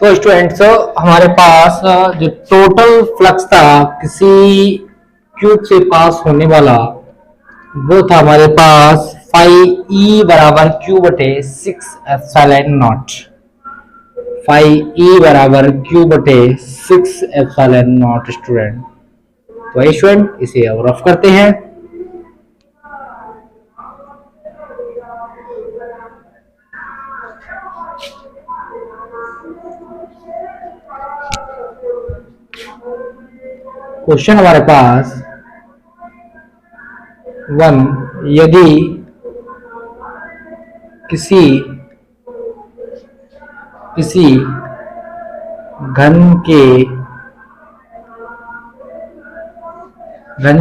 तो स्टूडेंट्स हमारे पास जो टोटल फ्लक्स था किसी क्यूब से पास होने वाला वो था हमारे पास फाइव ई बराबर क्यू बटे 6 एप्सिलॉन नॉट। फाइव ई बराबर क्यू बटे 6 एप्सिलॉन नॉट स्टूडेंट। तो स्टूडेंट इसे अब रफ करते हैं। क्वेश्चन हमारे पास 1, यदि किसी किसी घन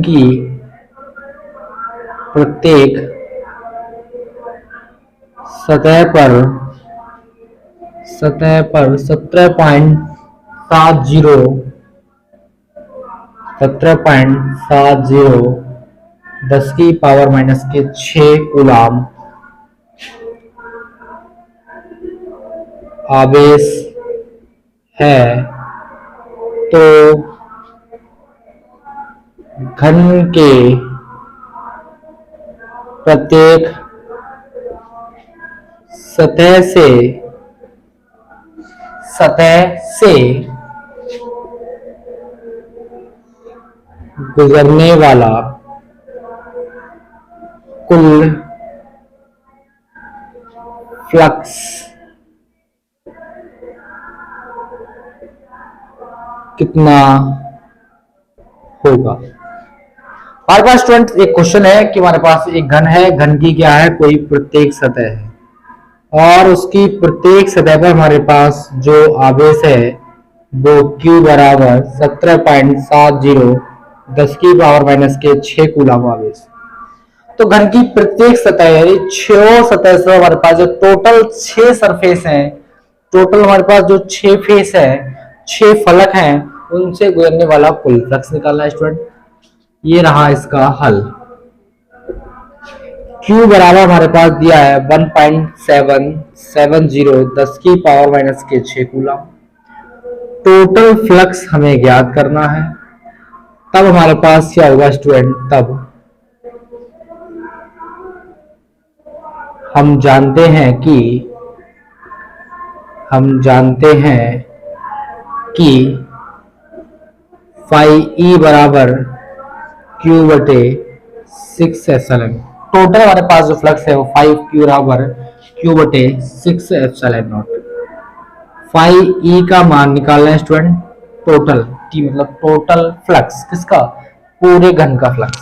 की प्रत्येक सतह पर 17.70 10 की पावर माइनस के 6 कूलाम आवेश है तो घन के प्रत्येक सतह से गुजरने वाला कुल फ्लक्स कितना होगा। हमारे पास स्टूडेंट एक क्वेश्चन है कि हमारे पास एक घन है, घन की क्या है, कोई प्रत्येक सतह है और उसकी प्रत्येक सतह पर हमारे पास जो आवेश है वो Q बराबर 17.70 10 की पावर माइनस के 6 कूलम आवेश। तो घन की प्रत्येक सतह यानी 6 सतह से हमारे पास जो टोटल 6 सरफेस हैं, टोटल हमारे पास जो 6 फेस है, 6 फलक हैं, उनसे गुजरने वाला कुल फ्लक्स निकालना है स्टूडेंट। ये रहा इसका हल। Q बराबर हमारे पास दिया है 1.770 10 की पावर माइनस के 6 कूलम। टोटल फ्लक्स हमें ज्ञात करना है। तब हमारे पास क्या होगा स्टूडेंट, तब हम जानते हैं कि फाइव ई बराबर क्यू बटे 6 एप्सिलॉन। टोटल हमारे पास जो फ्लक्स है वो 5 Q बराबर क्यू बटे 6 एप्सिलॉन नॉट। 5E का मान निकालना है स्टूडेंट, टोटल T मतलब टोटल फ्लक्स किसका, पूरे घन का फ्लक्स।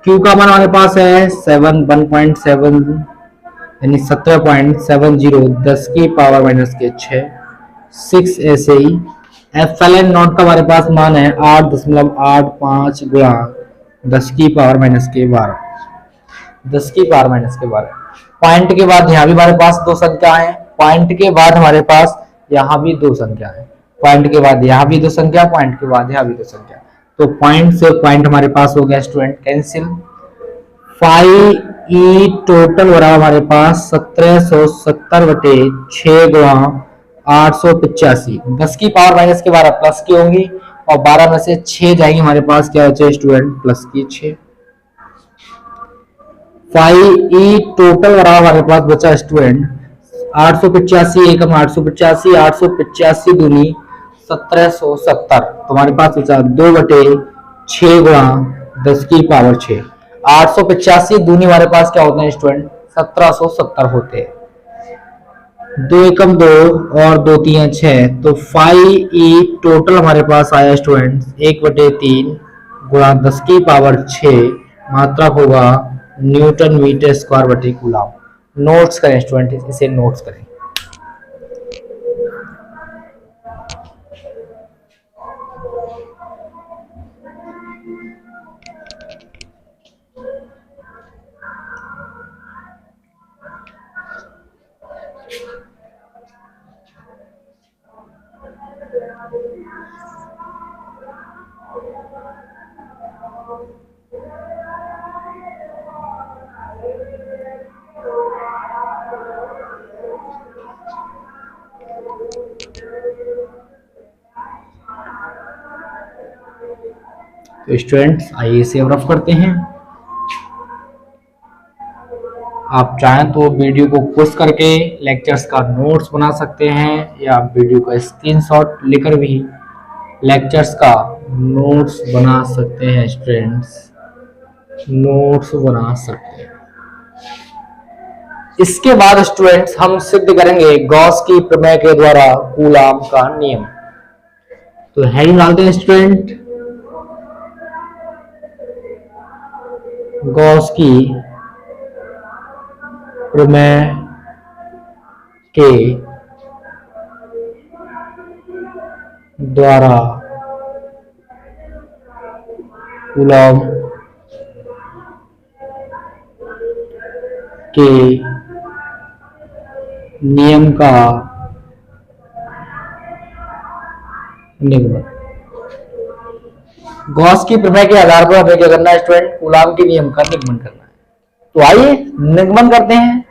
Q का मान हमारे पास है 1.7 यानी 17.70 10 की पावर माइनस के 6 ऐसे ही। एप्सिलॉन नॉट का हमारे पास मान है 8.85 गुणा 10 की पावर माइनस के 12, 10 की पावर माइनस के 12। पॉइंट के बाद यहाँ भी हमारे पास दो संख्या है, पॉइंट के बाद हमारे पास यहाँ भी दो संख्या है, पॉइंट के बाद यहाँ भी दो संख्या, पॉइंट के बाद यहाँ भी दो संख्या। तो पॉइंट से पॉइंट हमारे पास हो गया स्टूडेंट कैंसिल। 5E टोटल बराबर हमारे पास 1770 बटे 6 गुणा 885, 10 की पावर माइनस के 12 प्लस की होंगी और 12 में से 6 जाएंगे, हमारे पास क्या बचे स्टूडेंट प्लस की 6। 5E टोटल बराबर हमारे पास बचा स्टूडेंट 885 एकम 885, 885 दूनी 1770, तो हमारे पास बचा 2 बटे 6 गुणा 10 की पावर 6। 885 दूनी हमारे पास क्या होते हैं स्टूडेंट 1770 होते हैं। 2 एकम 2 और 2 3 6, तो 5E टोटल हमारे पास आया स्टूडेंट 1/3 गुणा 10 की पावर 6, मात्रक होगा न्यूटन मीटर स्क्वायर बटे कूलम। नोट्स करें स्टूडेंट, इसे नोट्स करें। तो स्टूडेंट्स आइए इसे रफ करते हैं। आप चाहें तो वीडियो को पॉज करके लेक्चर्स का नोट्स बना सकते हैं, या वीडियो का स्क्रीनशॉट लेकर भी लेक्चर्स का नोट्स बना सकते हैं। स्टूडेंट्स नोट्स बना सकते हैं। इसके बाद स्टूडेंट्स हम सिद्ध करेंगे गॉस की प्रमेय के द्वारा कूलाम का नियम। तो हेडिंग डालते हैं स्टूडेंट, गॉस की प्रमेय के द्वारा कूलाम के नियम का निगमन। गॉस की प्रमेय के आधार पर हमें क्या करना है स्टूडेंट? कूलाम के नियम का निगमन करना है। तो आइए निगमन करते हैं।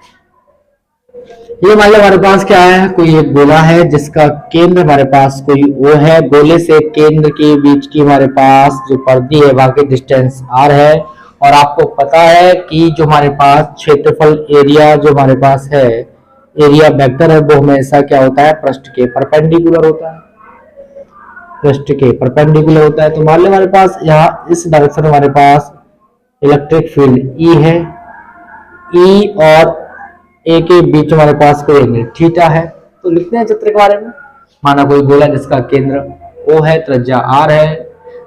ये मान लो हमारे पास क्या है, कोई एक गोला है जिसका केंद्र हमारे पास कोई O है। गोले से केंद्र के बीच की हमारे पास जो परिधि है वहां की डिस्टेंस R है। और आपको पता है कि जो हमारे पास क्षेत्रफल एरिया जो हमारे पास है, एरिया वेक्टर है, वो हमेशा क्या होता है? पृष्ठ के परपेंडिकुलर होता है। पृष्ठ के परपेंडिकुलर होता है। तो मान लो हमारे पास यहाँ इस डायरेक्शन में हमारे पास इलेक्ट्रिक फील्ड E है। E और A के बीच हमारे पास कोई एंगल थीटा है। तो लिखते हैं चित्र के बारे में। माना कोई गोला जिसका केंद्र O है, त्रिज्या R है,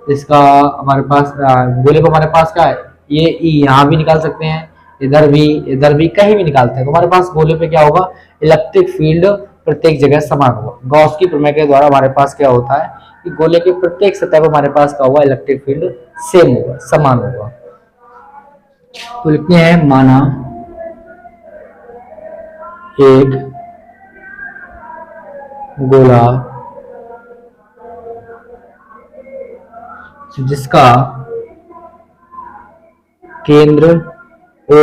जिसका हमारे पास गोले को हमारे पास क्या है? ये E यहाँ भी निकाल सकते हैं, इधर भी, कहीं भी निकालते हैं। तो हमारे पास गोले पे क्या होगा? इलेक्ट्रिक फील्ड प्रत्येक जगह समान होगा। गॉस की प्रमेय के द्वारा हमारे पास क्या होता है कि गोले के प्रत्येक सतह पर हमारे पास क्या होगा? इलेक्ट्रिक फील्ड सेम होगा, समान होगा। तो लिखते हैं, माना एक गोला जिसका केंद्र O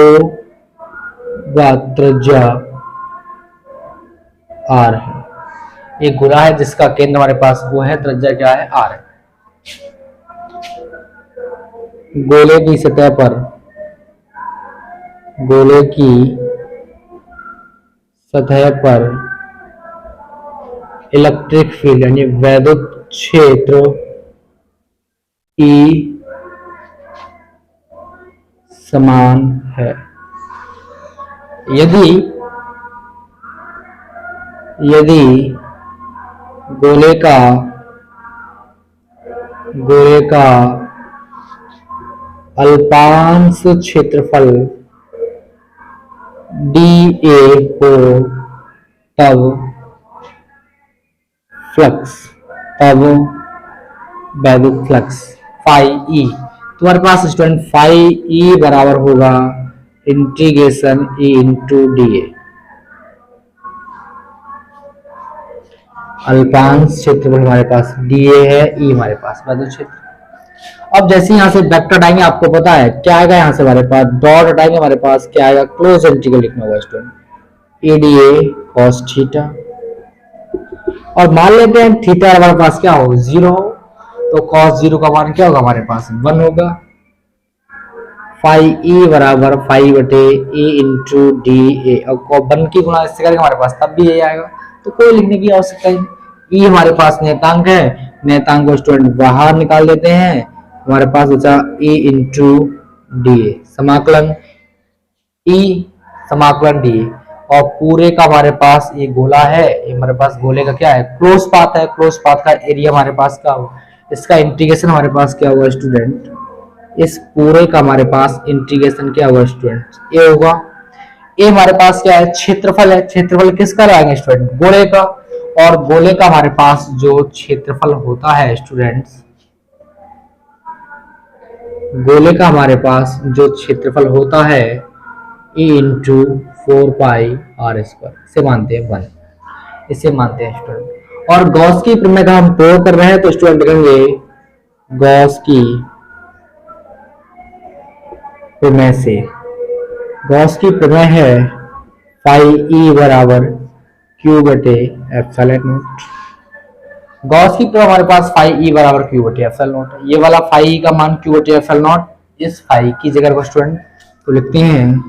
व त्रिज्या R है। एक गोला है जिसका केंद्र हमारे पास O है, त्रिज्या क्या है? R है। गोले की सतह पर इलेक्ट्रिक फील्ड यानी वैद्युत क्षेत्र E समान है। यदि गोले का अल्पांश क्षेत्रफल dA हो, तब वैद्युत फ्लक्स फाई E। तुम्हारे पास स्टूडेंट फाई E बराबर होगा इंटीग्रेशन E इंटू dA। अल्पांश क्षेत्रफल हमारे पास dA है, E हमारे पास वैद्युत क्षेत्र। अब जैसे यहां से वेक्टर हटाएंगे, आपको पता है क्या आएगा? यहां से हमारे पास डॉट हटाएंगे, हमारे पास क्या आएगा? क्लोज इंटीग्रल लिखना होगा स्टूडेंट, ADA cos थीटा। और मान लेते हैं थीटा हमारे पास क्या हो? 0 हो। तो cos 0 का मान क्या होगा? हमारे पास 1 होगा। फाई E बराबर फाई बटे A इंटू DA। और 1 की गुणा इससे करेंगे हमारे पास तब भी यही आएगा। तो कोई लिखने की आवश्यकता नहीं। E हमारे पास नियतांक है, नियतांक को स्टूडेंट बाहर निकाल देते हैं। हमारे पास बचा A इंटू DA, समाकलन E समाकलन DA। और पूरे का हमारे पास ये गोला है, ये हमारे पास गोले का क्या है? क्लोज पाथ है। क्लोज पाथ का एरिया हमारे पास क्या होगा? इसका इंटीग्रेशन हमारे पास क्या होगा स्टूडेंट? इस पूरे का हमारे पास इंटीग्रेशन क्या होगा स्टूडेंट? ए होगा। ए हमारे पास क्या है? क्षेत्रफल है। क्षेत्रफल किसका लगाएंगे स्टूडेंट? गोले का। और गोले का हमारे पास जो क्षेत्रफल होता है स्टूडेंट्स, गोले का हमारे पास जो क्षेत्रफल होता है E इंटू 4 पाई R स्क्वायर, इसे मानते हैं 1, इसे मानते हैं स्टूडेंट। और गॉस की प्रमेय का हम प्रयोग कर रहे हैं, तो स्टूडेंट लिखेंगे गॉस की प्रमेय से, गॉस की प्रमेय है फाई E बराबर Q बटे एप्सिलॉन नॉट। गॉस की प्रमेय हमारे पास फाई ई बराबर क्यू बटे एफ एल नॉट है। ये वाला फाई ई का मान क्यू बटे एफ एल नॉट, इस फाई की जगह पर स्टूडेंट तो लिखते हैं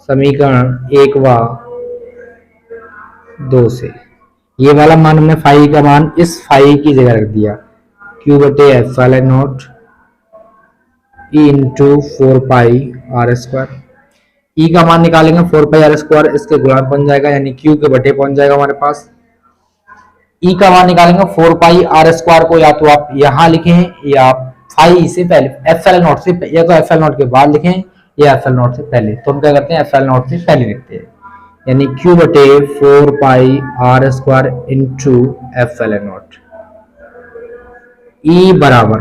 समीकरण 1 व 2 से। ये वाला मान हमने फाई का मान इस फाई की जगह रख दिया, क्यू बटे F L naught E into 4 pi R square. E का मान निकालेंगे 4 पाई आर स्क्वायर, इसके गुणांक बन जाएगा यानी क्यू के बटे पहुंच जाएगा हमारे पास। ई का मान निकालेंगे 4 पाई आर स्क्वायर को या तो आप यहां लिखें या फाई से पहले एफ एल नॉट से, या तो एफ एल नॉट के बाद लिखें या एफ एल नॉट से पहले। तो हम क्या करते हैं एफ एल नॉट से पहले लिखते हैं, यानी क्यू बटे 4 pi R square into F L naught. E बराबर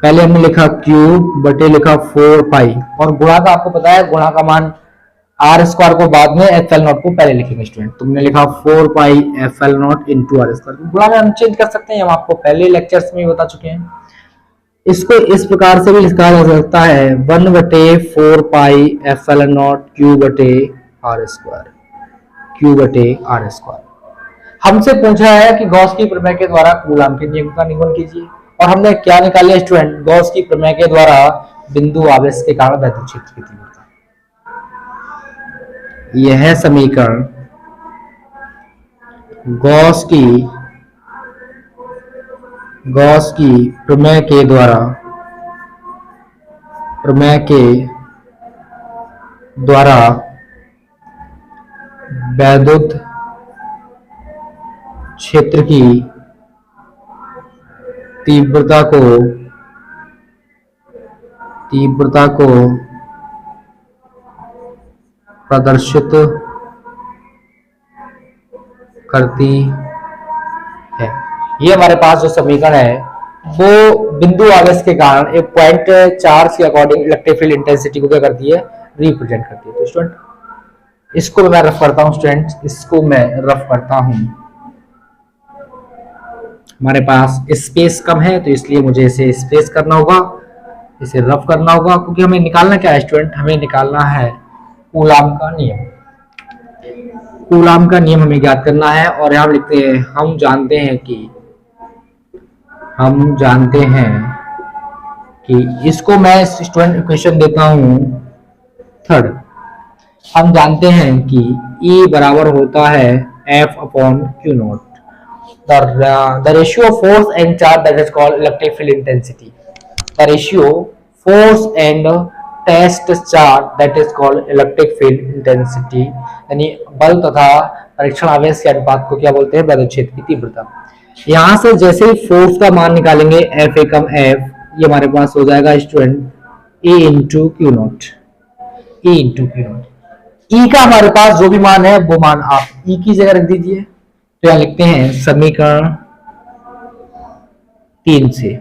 पहले हमने लिखा क्यू बटे लिखा 4 पाई, और गुणा का आपको पता है गुणा का मान आर स्क्वायर को बाद में एफ एल नॉट को पहले लिखेंगे स्टूडेंट। तुमने लिखा 4 pi F L naught into R square, गुणा में हम चेंज कर सकते हैं, हम आपको पहले लेक्चर्स में बता चुके हैं। इसको इस प्रकार से भी लिखा जा सकता है 1 बटे 4 pi F L naught Q बटे आर स्क्वायर, क्यू बटे आर स्क्वायर। हमसे पूछा है कि गॉस की प्रमेय के द्वारा कूलाम के नियम का निरूपण कीजिए, और हमने क्या निकाला स्टूडेंट, गॉस की प्रमेय के द्वारा बिंदु आवेश के कारण वैद्युत क्षेत्र की तीव्रता। यह समीकरण गॉस की प्रमेय के द्वारा वैद्युत क्षेत्र की तीव्रता को प्रदर्शित करती है। ये हमारे पास जो समीकरण है वो बिंदु आवेश के कारण एक पॉइंट चार्ज के अकॉर्डिंग इलेक्ट्रिक फील्ड इंटेंसिटी को क्या करती है, रिप्रेजेंट करती है। तो स्टूडेंट इसको मैं रफ करता हूं, हमारे पास स्पेस कम है तो इसलिए मुझे इसे स्पेस करना होगा, इसे रफ करना होगा, क्योंकि हमें निकालना क्या है स्टूडेंट, हमें निकालना है कूलाम का नियम। कूलाम का नियम हमें ज्ञात करना है, और यहां लिखते हैं हम जानते हैं कि इसको मैं स्टूडेंट इक्वेशन देता हूं थर्ड। हम जानते हैं कि E बराबर होता है F upon Q not, the ratio of force and charge that is called electric field intensity, the ratio force and test charge that is called electric field intensity, यानी बल तथा परीक्षण आवेश के अनुपात को क्या बोलते हैं, वैद्युत क्षेत्र की तीव्रता। यहां से जैसे ही फोर्स का मान निकालेंगे एफ एकम एफ, ये हमारे पास हो जाएगा student A into Q naught, E का हमारे पास जो भी मान है वो मान आप ई की जगह रख दीजिए। तो यहां लिखते हैं समीकरण 3 से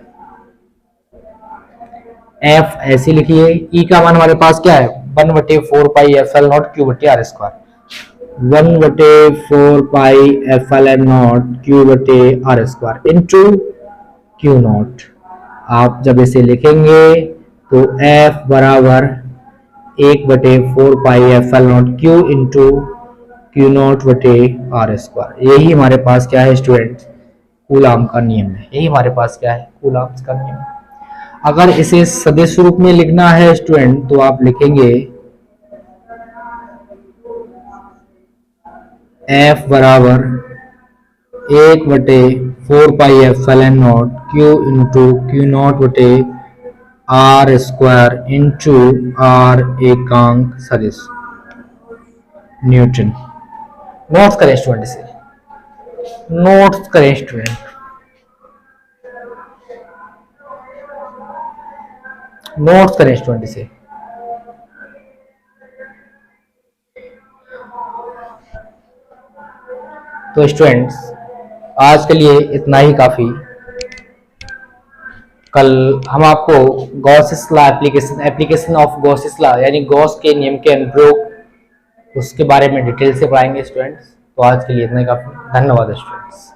एफ ऐसे लिखिए, ई का मान हमारे पास क्या है 1 बटे 4 pi F L naught Q बटे आर स्क्वायर, 1 बटे 4 pi F L naught Q बटे R square into Q naught. आप जब इसे लिखेंगे तो एफ बराबर 1 बटे 4 pi F L naught Q into Q naught बटे आर स्क्वायर। यही हमारे पास क्या है स्टूडेंट, कूलाम का नियम है। यही हमारे पास क्या है, कूलाम का नियम। अगर इसे सदिश रूप में लिखना है स्टूडेंट तो आप लिखेंगे F बराबर 1 बटे 4 pi F L naught Q into Q naught बटे आर स्क्वायर इंटू आर एकांक सदिश न्यूटन। नोट्स करें स्टूडेंट, इसे नोट्स करें स्टूडेंट, नोट्स करें स्टूडेंट इसे। तो स्टूडेंट्स आज के लिए इतना ही काफी। कल हम आपको Gauss law application of Gauss law यानी गॉस के नियम के अनुप्रयोग उसके बारे में डिटेल से पढ़ाएंगे स्टूडेंट्स। तो आज के लिए इतना ही काफी। धन्यवाद स्टूडेंट्स।